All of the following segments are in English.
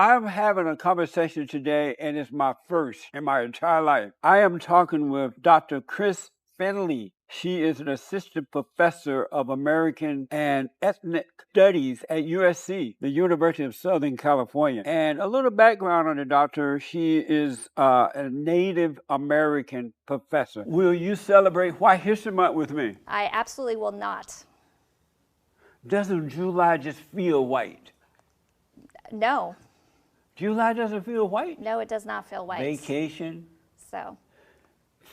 I'm having a conversation today, and it's my first in my entire life. I am talking with Dr. Chris Finley. She is an assistant professor of American and Ethnic Studies at USC, the University of Southern California. And a little background on the doctor, she is a Native American professor. Will you celebrate White History Month with me? I absolutely will not. Doesn't July just feel white? No. July doesn't feel white? No, it does not feel white. Vacation, So,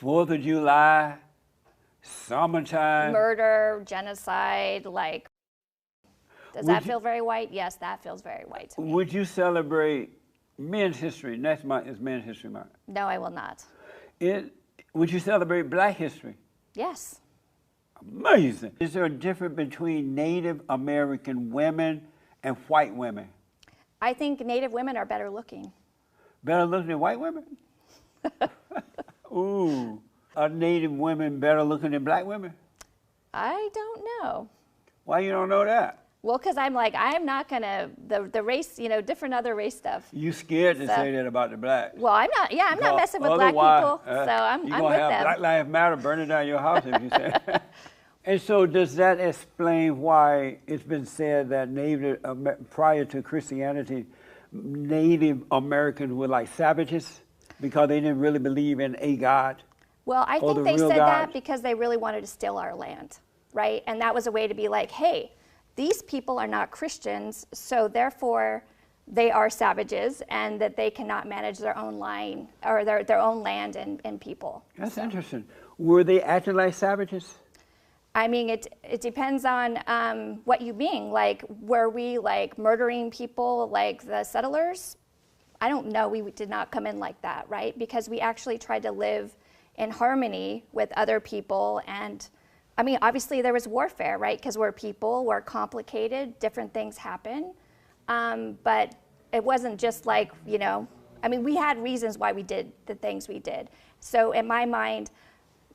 4th of July, summertime. murder, genocide, does that feel very white? Yes, that feels very white to me. Would you celebrate Men's History? Next month is Men's History Month. No, I will not. Would you celebrate Black History? Yes. Amazing. Is there a difference between Native American women and white women? I think Native women are better looking. Better looking than white women? Ooh. Are Native women better looking than Black women? I don't know. Why you don't know that? Well, because I'm not going to, the race, different other race stuff. You scared to say that about the Blacks. Well, I'm not messing with Black people, so I'm with them. You're going to have Black Lives Matter burning down your house if you say that. And so does that explain why it's been said that prior to Christianity, Native Americans were like savages because they didn't really believe in a God? Well, I think they said God? that because they really wanted to steal our land, right? And that was a way to be like, hey, these people are not Christians, so therefore they are savages and that they cannot manage their own line or their own land and people. That's interesting. Were they acting like savages? I mean, it depends on what you mean. Like, were we murdering people like the settlers? I don't know. We did not come in like that, right? Because we actually tried to live in harmony with other people. And I mean, obviously there was warfare, right? Because we're people, we're complicated, different things happen. But it wasn't just I mean, we had reasons why we did the things we did. So in my mind,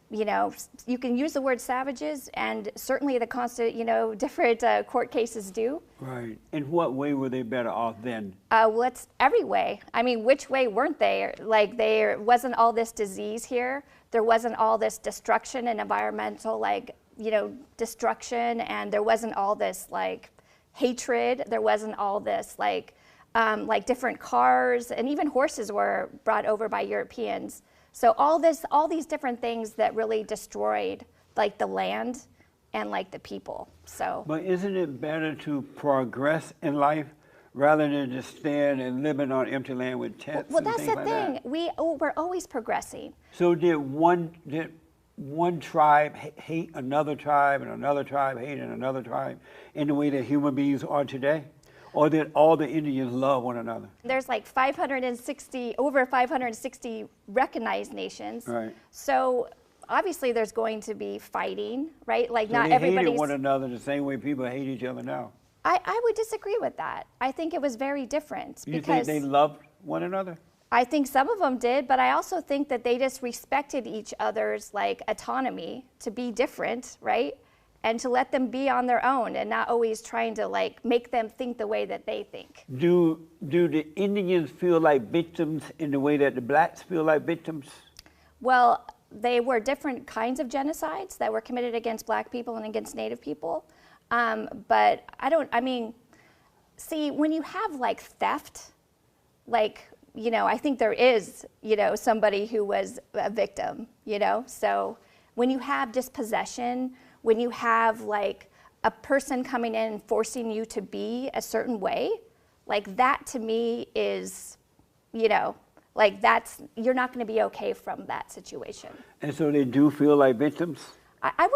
you can use the word savages, and certainly the constant, different court cases do. Right. In what way were they better off then? Well, it's every way. I mean, which way weren't they? There wasn't all this disease here. There wasn't all this destruction and environmental, destruction, and there wasn't all this, hatred. There wasn't all this, different cars, and even horses were brought over by Europeans. So all these different things that really destroyed the land and the people. So. But isn't it better to progress in life rather than just stand and living on empty land with tents? Well, that's the thing. That? We're always progressing. So did one tribe hate another tribe and another tribe hate another tribe in the way that human beings are today? Or did all the Indians love one another? There's over 560 recognized nations. Right. So obviously there's going to be fighting, right? So not they everybody's hated one another the same way people hate each other now. I would disagree with that. I think it was very different. You think they loved one another? I think some of them did, but I also think that they just respected each other's autonomy to be different, right? And to let them be on their own and not always trying to make them think the way that they think. Do the Indians feel like victims in the way that the Blacks feel like victims? Well, they were different kinds of genocides that were committed against Black people and against Native people. But see, when you have theft, I think there is, somebody who was a victim, So when you have dispossession, when you have a person coming in and forcing you to be a certain way, that to me is, you're not going to be okay from that situation. And so they do feel like victims? I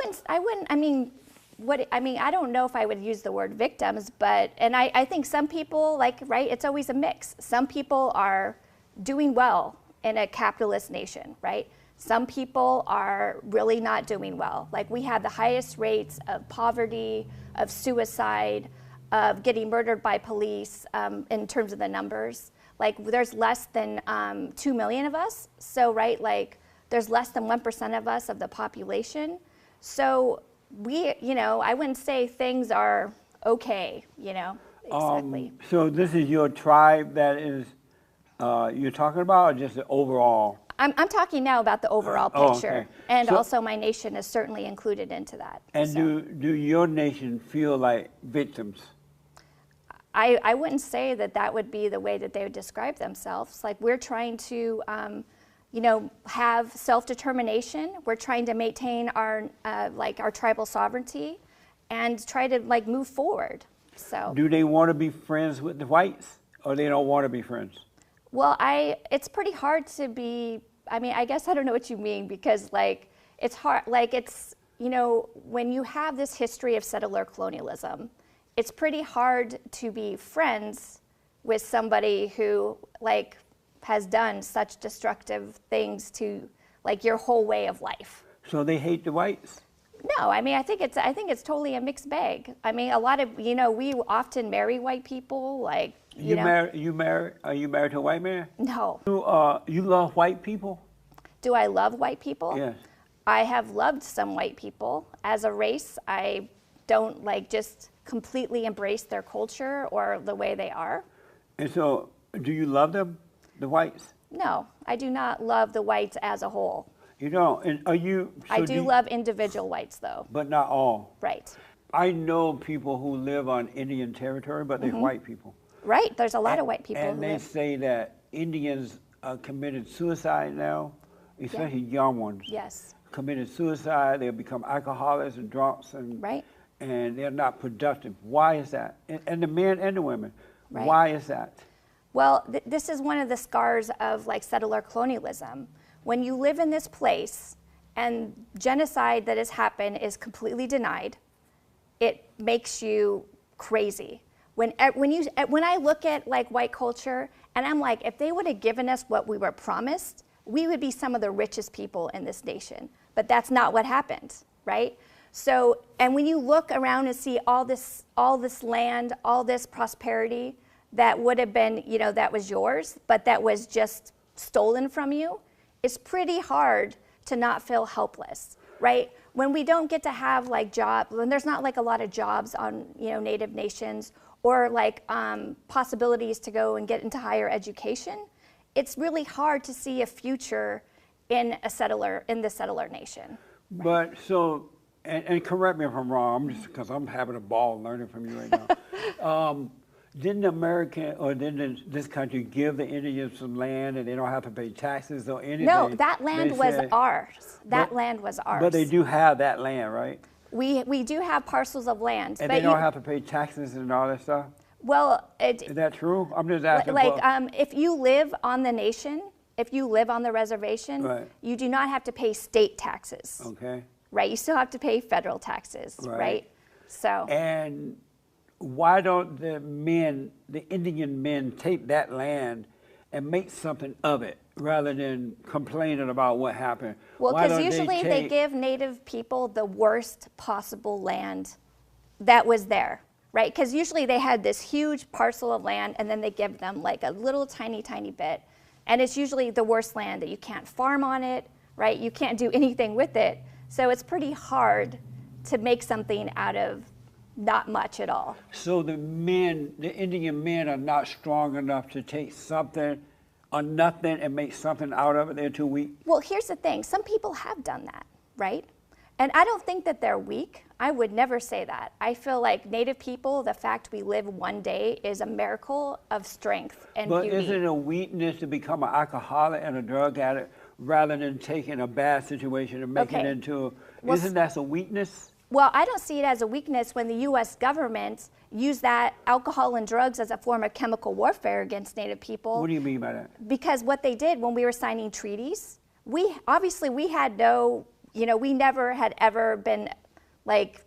don't know if I would use the word victims, but, and I think some people, right, it's always a mix. Some people are doing well in a capitalist nation, right? Some people are really not doing well. We have the highest rates of poverty, of suicide, of getting murdered by police in terms of the numbers. There's less than 2 million of us. So, right, there's less than 1% of us of the population. So I wouldn't say things are okay, Exactly. So this is your tribe that is you're talking about, or just the overall? I'm talking now about the overall Oh, picture, okay. and So- also my nation is certainly included into that. And so. do your nation feel like victims? I wouldn't say that that would be the way that they would describe themselves. Like, we're trying to, have self-determination. We're trying to maintain our tribal sovereignty, and try to move forward. So. Do they want to be friends with the whites, or they don't want to be friends? Well, it's pretty hard to be. I mean, I guess I don't know what you mean, because it's hard. When you have this history of settler colonialism, it's pretty hard to be friends with somebody who has done such destructive things to your whole way of life. So they hate the whites? No, I mean, I think it's totally a mixed bag. I mean, a lot of, we often marry white people, Are you married to a white man? No. You love white people? Do I love white people? Yes. I have loved some white people. As a race, I don't just completely embrace their culture or the way they are. And so, do you love them, the whites? No, I do not love the whites as a whole. You don't? And are you? So I do love individual whites, though. But not all. Right. I know people who live on Indian territory, but they're white people. Right. There's a lot of white people. And who they live. say that Indians committed suicide now, especially young ones. Yes. Committed suicide. They'll become alcoholics and drunks, and Right. and they're not productive. Why is that? And the men and the women. Right. Why is that? Well, this is one of the scars of settler colonialism. When you live in this place and genocide that has happened is completely denied, it makes you crazy. When I look at white culture, and I'm like, if they would have given us what we were promised, we would be some of the richest people in this nation. But that's not what happened, right? So, and when you look around and see all this land, all this prosperity that would have been, that was yours, but that was just stolen from you, it's pretty hard to not feel helpless, right? When we don't get to have jobs, when there's not a lot of jobs on Native nations, or possibilities to go and get into higher education, it's really hard to see a future in the settler nation. Right? But so, and correct me if I'm wrong, because I'm having a ball learning from you right now. Didn't this country give the Indians some land, and they don't have to pay taxes or anything? No, that land was ours. That land was ours. But they do have that land, right? We do have parcels of land. And they don't have to pay taxes and all that stuff? Well, is that true? I'm just asking. If you live on the nation, if you live on the reservation, right, you do not have to pay state taxes. Okay. Right, you still have to pay federal taxes, right? So. And why don't the Indian men take that land and make something of it rather than complaining about what happened? Well, because usually they give Native people the worst possible land that was there, right? Because usually they had this huge parcel of land, and then they give them a little tiny bit. And it's usually the worst land that you can't farm on it, right? You can't do anything with it. So it's pretty hard to make something out of not much at all. So the Indian men are not strong enough to take something or nothing and make something out of it? They're too weak? Well, here's the thing. Some people have done that, right? And I don't think that they're weak. I would never say that. I feel like Native people, the fact we live one day is a miracle of strength and beauty. But isn't it a weakness to become an alcoholic and a drug addict rather than taking a bad situation and making it into isn't that a weakness? Well, I don't see it as a weakness when the U.S. government used that alcohol and drugs as a form of chemical warfare against Native people. What do you mean by that? Because what they did when we were signing treaties, we had no, we never had ever been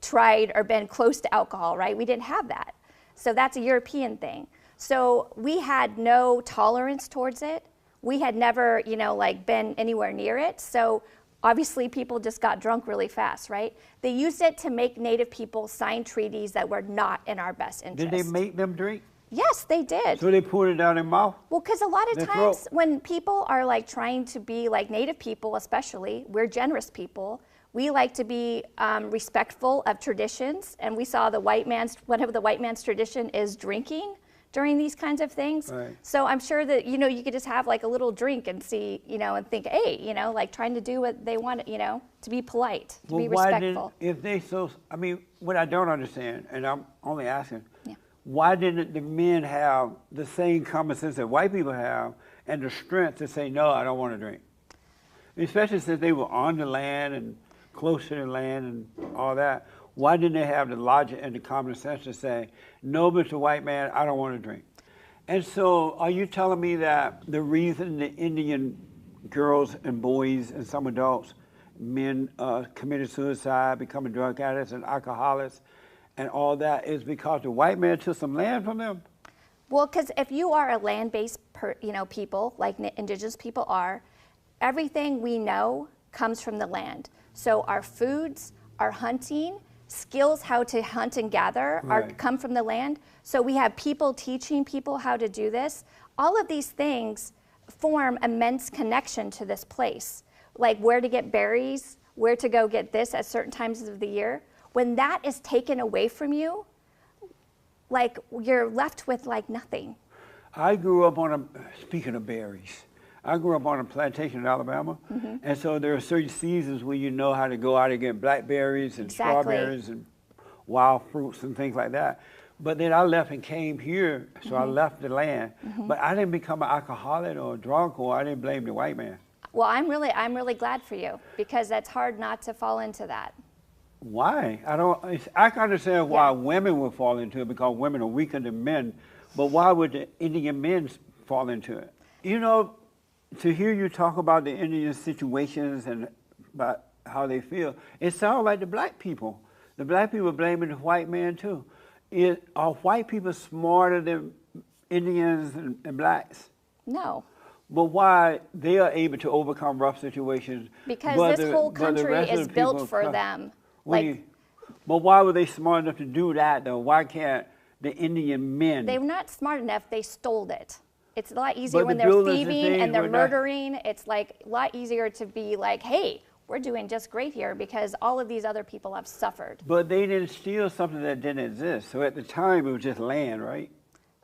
tried or been close to alcohol, right? We didn't have that. So that's a European thing. So we had no tolerance towards it. We had never, been anywhere near it. So obviously people just got drunk really fast, right? They used it to make Native people sign treaties that were not in our best interest. Did they make them drink? Yes, they did. So they poured it down their mouth? Well, because a lot of times when people are trying to be like Native people, especially, we're generous people, We like to be respectful of traditions, and we saw one of the white man's tradition is drinking during these kinds of things. Right. So I'm sure that, you could just have like a little drink and see, and think, hey, like trying to do what they want, to be polite, to be respectful. If they what I don't understand, and I'm only asking, Yeah. why didn't the men have the same common sense that white people have and the strength to say, no, I don't want to drink? Especially since they were on the land and close to the land and all that. Why didn't they have the logic and the common sense to say, no, Mr. White Man, I don't want to drink? And so are you telling me that the reason the Indian girls and boys and some adults, men committed suicide, becoming drug addicts and alcoholics and all that is because the white man took some land from them? Well, because if you are a land-based people, like indigenous people are, everything we know comes from the land. So our foods, our hunting, skills how to hunt and gather come from the land. So we have people teaching people how to do this. All of these things form immense connection to this place, like where to get berries, where to go get this at certain times of the year. When that is taken away from you, like you're left with like nothing. I grew up speaking of berries, I grew up on a plantation in Alabama, and so there are certain seasons where you know how to go out and get blackberries and strawberries and wild fruits and things like that. But then I left and came here, so I left the land. But I didn't become an alcoholic or a drunk, or I didn't blame the white man. Well, I'm really glad for you, because that's hard not to fall into that. Why? I can understand why women would fall into it, because women are weaker than men. But why would the Indian men fall into it? To hear you talk about the Indian situations and about how they feel, it sounds like the black people. The black people blaming the white man too. Are white people smarter than Indians and blacks? No. But why they are able to overcome rough situations? Because this whole country is built for them. But why were they smart enough to do that though? Why can't the Indian men? They were not smart enough, they stole it. It's a lot easier when they're thieving and they're murdering. It's like a lot easier to be like, hey, we're doing just great here because all of these other people have suffered. But they didn't steal something that didn't exist. So at the time, it was just land, right?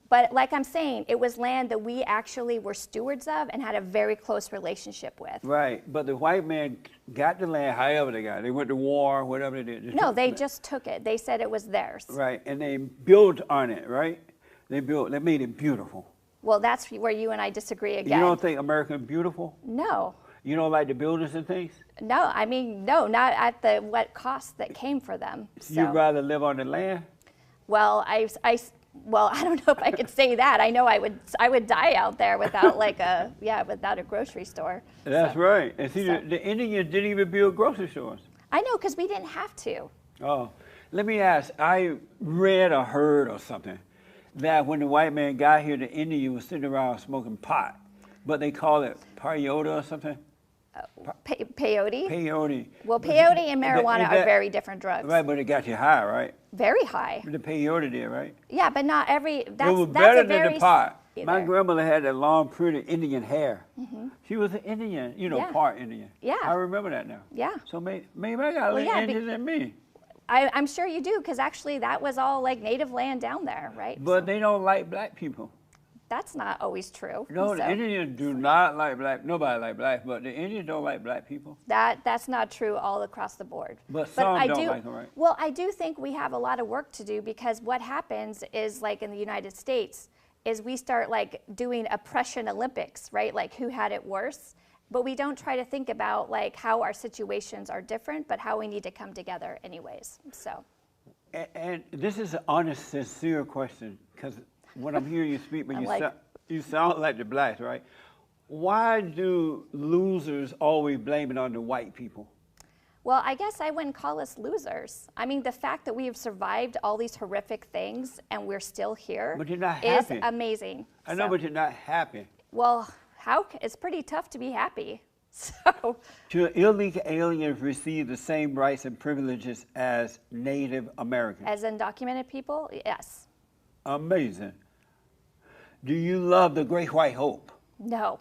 But like I'm saying, it was land that we actually were stewards of and had a very close relationship with. Right. But the white man got the land however they got it. They went to war, whatever they did. No, they just took it. They said it was theirs. Right. And they built on it, right? They made it beautiful. Well, that's where you and I disagree again. You don't think America beautiful? No. You don't like the buildings and things? No, I mean, no, not at what cost that came for them. So. You'd rather live on the land? Well, I don't know if I could say that. I know I would die out there without without a grocery store. That's right. And see, the Indians didn't even build grocery stores. I know, because we didn't have to. Oh, let me ask. I read or heard or something that when the white man got here, the Indian was sitting around smoking pot, but they call it peyote or something. Peyote? Peyote. Well, peyote and marijuana are very different drugs. Right, but it got you high, right? Very high. The peyote did, right? Yeah, but not every. It was better than the pot. My grandmother had that long, pretty Indian hair. She was an Indian, part Indian. Yeah. I remember that now. Yeah. So maybe I got a little Indian in me. I'm sure you do, because actually that was all like native land down there, right? But they don't like black people. That's not always true. No, the Indians do not like black. Nobody like black, but the Indians don't like black people. That's not true all across the board. But some don't like them, right? Well, I do think we have a lot of work to do, because what happens is, like in the United States, is we start like doing oppression Olympics, right? Like who had it worse. But we don't try to think about like how our situations are different, but how we need to come together anyways. So. And this is an honest, sincere question, because when I'm hearing you speak, you sound like the blacks, right? Why do losers always blame it on the white people? Well, I guess I wouldn't call us losers. I mean, the fact that we have survived all these horrific things and we're still here is amazing. I know, but you're not happy. Well, it's pretty tough to be happy. So, should illegal aliens receive the same rights and privileges as Native Americans? As undocumented people, yes. Amazing. Do you love the Great White Hope? No.